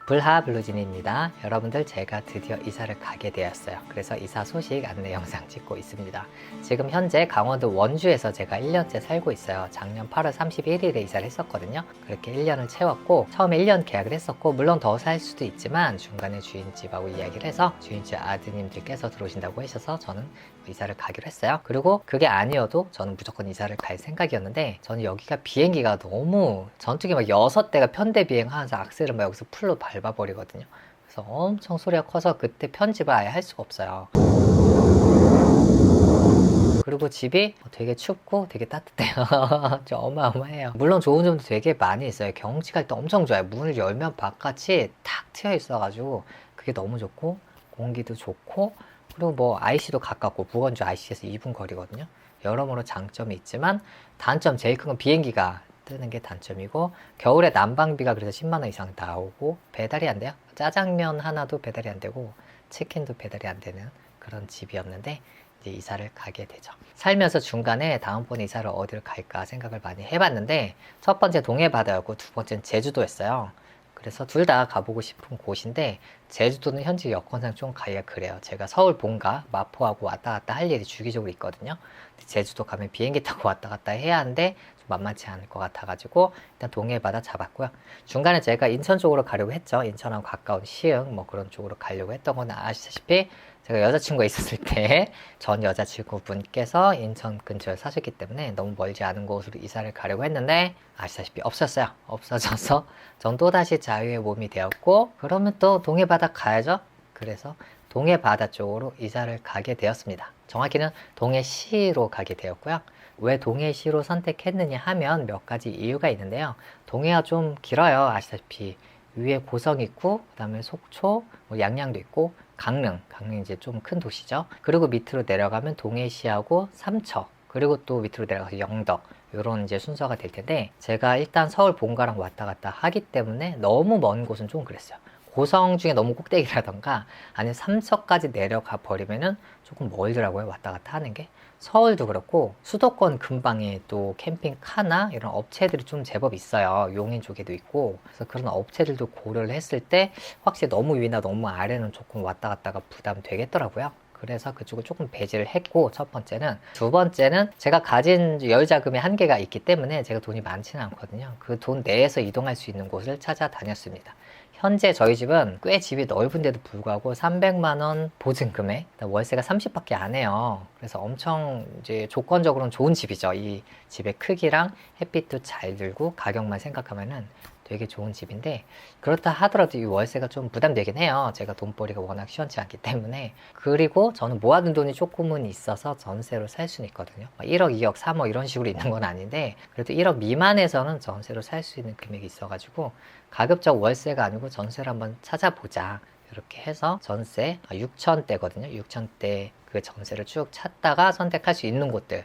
불하 블루진입니다. 여러분들, 제가 드디어 이사를 가게 되었어요. 그래서 이사 소식 안내 영상 찍고 있습니다. 지금 현재 강원도 원주에서 제가 1년째 살고 있어요. 작년 8월 31일에 이사를 했었거든요. 그렇게 1년을 채웠고, 처음에 1년 계약을 했었고, 물론 더 살 수도 있지만 중간에 주인집하고 이야기를 해서 주인집 아드님들께서 들어오신다고 하셔서 저는 이사를 가기로 했어요. 그리고 그게 아니어도 저는 무조건 이사를 갈 생각이었는데, 저는 여기가 비행기가 너무 전투기 막 6대가 편대 비행하면서 악셀을 막 여기서 풀로 밟아버리거든요. 그래서 엄청 소리가 커서 그때 편집을 아예 할 수가 없어요. 그리고 집이 되게 춥고 되게 따뜻해요. 좀 어마어마해요. 물론 좋은 점도 되게 많이 있어요. 경치가 일단 엄청 좋아요. 문을 열면 바깥이 탁 트여 있어가지고 그게 너무 좋고, 공기도 좋고, 그리고 뭐 IC도 가깝고, 부건주 IC에서 2분 거리거든요. 여러모로 장점이 있지만, 단점 제일 큰 건 비행기가 뜨는 게 단점이고, 겨울에 난방비가 그래서 10만원 이상 나오고, 배달이 안 돼요. 짜장면 하나도 배달이 안 되고 치킨도 배달이 안 되는 그런 집이었는데, 이제 이사를 가게 되죠. 살면서 중간에 다음번에 이사를 어디를 갈까 생각을 많이 해봤는데, 첫 번째 동해바다였고 두 번째는 제주도였어요. 그래서 둘 다 가보고 싶은 곳인데, 제주도는 현재 여건상 좀 가기가 그래요. 제가 서울 본가 마포하고 왔다 갔다 할 일이 주기적으로 있거든요. 제주도 가면 비행기 타고 왔다 갔다 해야 하는데 좀 만만치 않을 것 같아가지고 일단 동해바다 잡았고요. 중간에 제가 인천 쪽으로 가려고 했죠. 인천하고 가까운 시흥 뭐 그런 쪽으로 가려고 했던 건 아시다시피, 제가 여자친구가 있었을 때 전 여자친구분께서 인천 근처에 사셨기 때문에 너무 멀지 않은 곳으로 이사를 가려고 했는데, 아시다시피 없었어요. 없어져서 전 또다시 자유의 몸이 되었고, 그러면 또 동해바다 가야죠. 그래서 동해바다 쪽으로 이사를 가게 되었습니다. 정확히는 동해시로 가게 되었고요. 왜 동해시로 선택했느냐 하면 몇 가지 이유가 있는데요. 동해가 좀 길어요. 아시다시피 위에 고성 있고, 그 다음에 속초, 뭐 양양도 있고, 강릉 이제 좀 큰 도시죠. 그리고 밑으로 내려가면 동해시하고 삼척, 그리고 또 밑으로 내려가서 영덕, 이런 이제 순서가 될 텐데, 제가 일단 서울 본가랑 왔다 갔다 하기 때문에 너무 먼 곳은 좀 그랬어요. 고성 중에 너무 꼭대기라던가 아니면 삼척까지 내려가 버리면은 조금 멀더라고요, 왔다 갔다 하는 게. 서울도 그렇고 수도권 근방에 또 캠핑카나 이런 업체들이 좀 제법 있어요. 용인 쪽에도 있고. 그래서 그런 업체들도 고려를 했을 때 확실히 너무 위나 너무 아래는 조금 왔다 갔다가 부담되겠더라고요. 그래서 그쪽을 조금 배제를 했고, 첫 번째는. 두 번째는 제가 가진 여유자금의 한계가 있기 때문에 제가 돈이 많지는 않거든요. 그 돈 내에서 이동할 수 있는 곳을 찾아다녔습니다. 현재 저희 집은 꽤 집이 넓은데도 불구하고 300만원 보증금에 월세가 30밖에 안 해요. 그래서 엄청 이제 조건적으로는 좋은 집이죠. 이 집의 크기랑 햇빛도 잘 들고 가격만 생각하면은 되게 좋은 집인데, 그렇다 하더라도 이 월세가 좀 부담되긴 해요. 제가 돈벌이가 워낙 시원치 않기 때문에. 그리고 저는 모아둔 돈이 조금은 있어서 전세로 살 수는 있거든요. 1억, 2억, 3억 이런 식으로 있는 건 아닌데, 그래도 1억 미만에서는 전세로 살 수 있는 금액이 있어가지고 가급적 월세가 아니고 전세를 한번 찾아보자, 이렇게 해서 전세 6천대거든요. 6천대 그 전세를 쭉 찾다가 선택할 수 있는 곳들,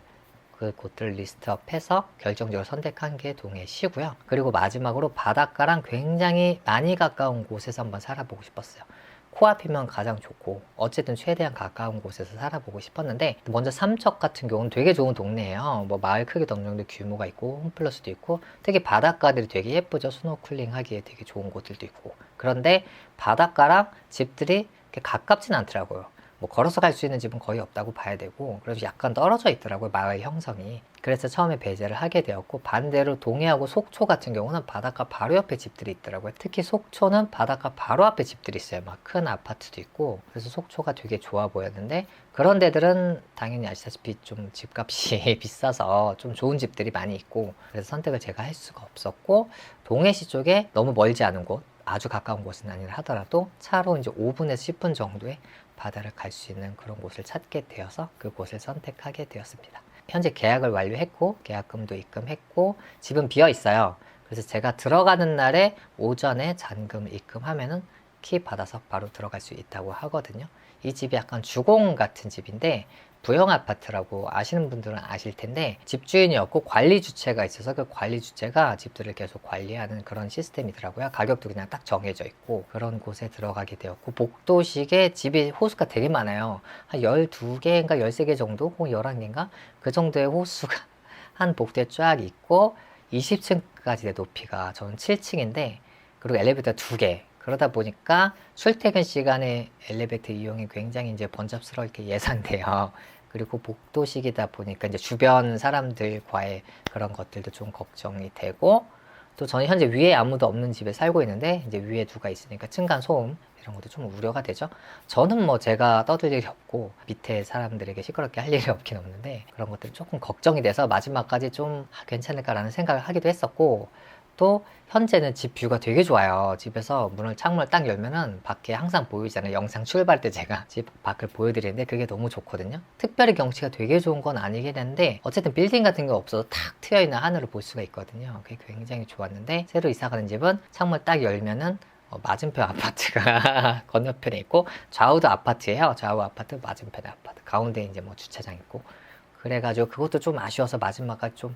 그 곳들 리스트업해서 결정적으로 선택한 게 동해시고요. 그리고 마지막으로 바닷가랑 굉장히 많이 가까운 곳에서 한번 살아보고 싶었어요. 코앞이면 가장 좋고 어쨌든 최대한 가까운 곳에서 살아보고 싶었는데, 먼저 삼척 같은 경우는 되게 좋은 동네예요. 뭐 마을 크기도 어느 정도 규모가 있고 홈플러스도 있고 되게 바닷가들이 되게 예쁘죠. 스노클링 하기에 되게 좋은 곳들도 있고. 그런데 바닷가랑 집들이 그렇게 가깝진 않더라고요. 뭐 걸어서 갈 수 있는 집은 거의 없다고 봐야 되고, 그래서 약간 떨어져 있더라고요, 마을 형성이. 그래서 처음에 배제를 하게 되었고, 반대로 동해하고 속초 같은 경우는 바닷가 바로 옆에 집들이 있더라고요. 특히 속초는 바닷가 바로 앞에 집들이 있어요. 막 큰 아파트도 있고. 그래서 속초가 되게 좋아 보였는데, 그런 데들은 당연히 아시다시피 좀 집값이 비싸서 좀 좋은 집들이 많이 있고, 그래서 선택을 제가 할 수가 없었고, 동해시 쪽에 너무 멀지 않은 곳, 아주 가까운 곳은 아니라 하더라도 차로 이제 5분에서 10분 정도의 바다를 갈 수 있는 그런 곳을 찾게 되어서 그곳을 선택하게 되었습니다. 현재 계약을 완료했고 계약금도 입금했고 집은 비어 있어요. 그래서 제가 들어가는 날에 오전에 잔금 입금하면은 키 받아서 바로 들어갈 수 있다고 하거든요. 이 집이 약간 주공 같은 집인데, 부영 아파트라고 아시는 분들은 아실 텐데, 집주인이 없고 관리 주체가 있어서 그 관리 주체가 집들을 계속 관리하는 그런 시스템이더라고요. 가격도 그냥 딱 정해져 있고, 그런 곳에 들어가게 되었고, 복도식에 집이 호수가 되게 많아요. 한 12개인가 13개 정도, 혹은 11개인가 그 정도의 호수가 한 복도에 쫙 있고, 20층까지 내 높이가, 저는 7층인데, 그리고 엘리베이터 2개, 그러다 보니까 출퇴근 시간에 엘리베이터 이용이 굉장히 이제 번잡스럽게 예상돼요. 그리고 복도식이다 보니까 이제 주변 사람들과의 그런 것들도 좀 걱정이 되고, 또 저는 현재 위에 아무도 없는 집에 살고 있는데 이제 위에 누가 있으니까 층간 소음 이런 것도 좀 우려가 되죠. 저는 뭐 제가 떠들 일이 없고 밑에 사람들에게 시끄럽게 할 일이 없긴 없는데, 그런 것들이 조금 걱정이 돼서 마지막까지 좀 괜찮을까라는 생각을 하기도 했었고, 또 현재는 집 뷰가 되게 좋아요. 집에서 창문을 딱 열면은 밖에 항상 보이잖아요. 영상 출발 때 제가 집 밖을 보여드리는데 그게 너무 좋거든요. 특별히 경치가 되게 좋은 건 아니긴 한데 어쨌든 빌딩 같은 게 없어도 탁 트여있는 하늘을 볼 수가 있거든요. 그게 굉장히 좋았는데, 새로 이사가는 집은 창문을 딱 열면은 맞은편 아파트가 건너편에 있고, 좌우도 아파트예요. 좌우 아파트, 맞은편에 아파트, 가운데 이제 뭐 주차장 있고, 그래가지고 그것도 좀 아쉬워서 마지막까지 좀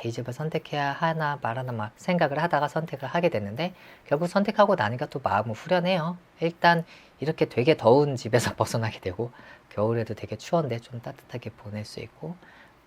이 집을 선택해야 하나 말하나 막 생각을 하다가 선택을 하게 됐는데, 결국 선택하고 나니까 또 마음은 후련해요. 일단 이렇게 되게 더운 집에서 벗어나게 되고, 겨울에도 되게 추운데 좀 따뜻하게 보낼 수 있고,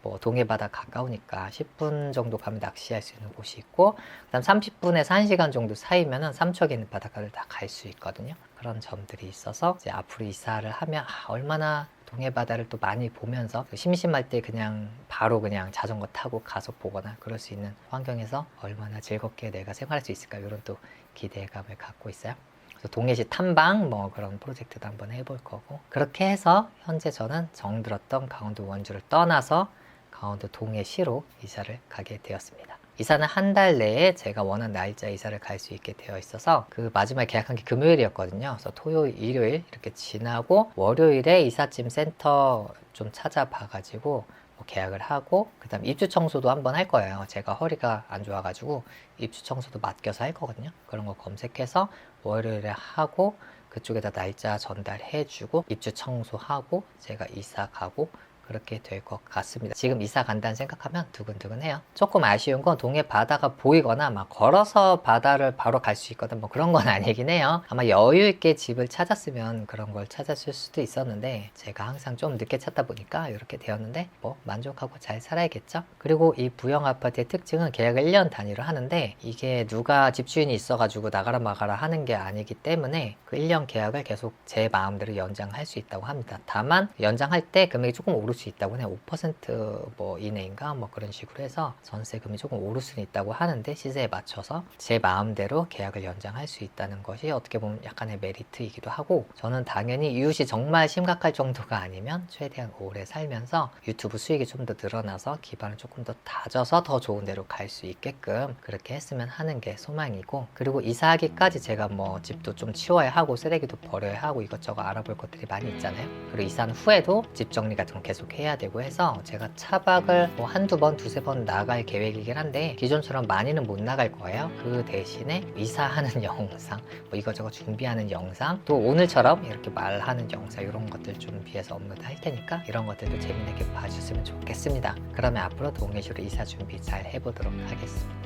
뭐 동해바다 가까우니까 10분 정도 가면 낚시할 수 있는 곳이 있고, 그다음 30분에서 1시간 정도 사이면은 삼척에 있는 바닷가를 다 갈 수 있거든요. 그런 점들이 있어서 이제 앞으로 이사를 하면 얼마나 동해바다를 또 많이 보면서 심심할 때 그냥 바로 그냥 자전거 타고 가서 보거나 그럴 수 있는 환경에서 얼마나 즐겁게 내가 생활할 수 있을까, 이런 또 기대감을 갖고 있어요. 그래서 동해시 탐방 뭐 그런 프로젝트도 한번 해볼 거고, 그렇게 해서 현재 저는 정들었던 강원도 원주를 떠나서 강원도 동해시로 이사를 가게 되었습니다. 이사는 한 달 내에 제가 원하는 날짜 이사를 갈 수 있게 되어 있어서, 그 마지막에 계약한 게 금요일이었거든요. 그래서 토요일, 일요일 이렇게 지나고 월요일에 이삿짐 센터 좀 찾아봐가지고 계약을 하고, 그 다음 입주 청소도 한번 할 거예요. 제가 허리가 안 좋아가지고 입주 청소도 맡겨서 할 거거든요. 그런 거 검색해서 월요일에 하고 그쪽에다 날짜 전달해주고 입주 청소하고 제가 이사 가고, 그렇게 될 것 같습니다. 지금 이사 간다는 생각하면 두근두근해요. 조금 아쉬운 건 동해 바다가 보이거나 막 걸어서 바다를 바로 갈 수 있거든 뭐 그런 건 아니긴 해요. 아마 여유 있게 집을 찾았으면 그런 걸 찾았을 수도 있었는데, 제가 항상 좀 늦게 찾다 보니까 이렇게 되었는데 뭐 만족하고 잘 살아야겠죠. 그리고 이 부영 아파트의 특징은 계약을 1년 단위로 하는데, 이게 누가 집주인이 있어가지고 나가라 마가라 하는 게 아니기 때문에 그 1년 계약을 계속 제 마음대로 연장할 수 있다고 합니다. 다만 연장할 때 금액이 조금 오를 수 있다고 해요. 5% 이내인가 뭐 그런 식으로 해서 전세금이 조금 오를 수는 있다고 하는데, 시세에 맞춰서 제 마음대로 계약을 연장할 수 있다는 것이 어떻게 보면 약간의 메리트이기도 하고, 저는 당연히 이웃이 정말 심각할 정도가 아니면 최대한 오래 살면서 유튜브 수익이 좀 더 늘어나서 기반을 조금 더 다져서 더 좋은 데로 갈 수 있게끔 그렇게 했으면 하는 게 소망이고, 그리고 이사하기까지 제가 뭐 집도 좀 치워야 하고 쓰레기도 버려야 하고 이것저것 알아볼 것들이 많이 있잖아요. 그리고 이사한 후에도 집 정리 같은 거 계속 해야 되고 해서 제가 차박을 뭐 한두 번, 두세 번 나갈 계획이긴 한데, 기존처럼 많이는 못 나갈 거예요. 그 대신에 이사하는 영상, 뭐 이것저것 준비하는 영상, 또 오늘처럼 이렇게 말하는 영상, 이런 것들 준비해서 업로드 할 테니까 이런 것들도 재미있게 봐주셨으면 좋겠습니다. 그러면 앞으로 동해시로 이사 준비 잘 해보도록 하겠습니다.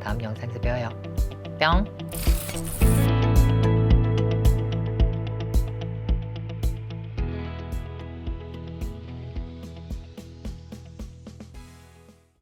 다음 영상에서 봬요. 뿅!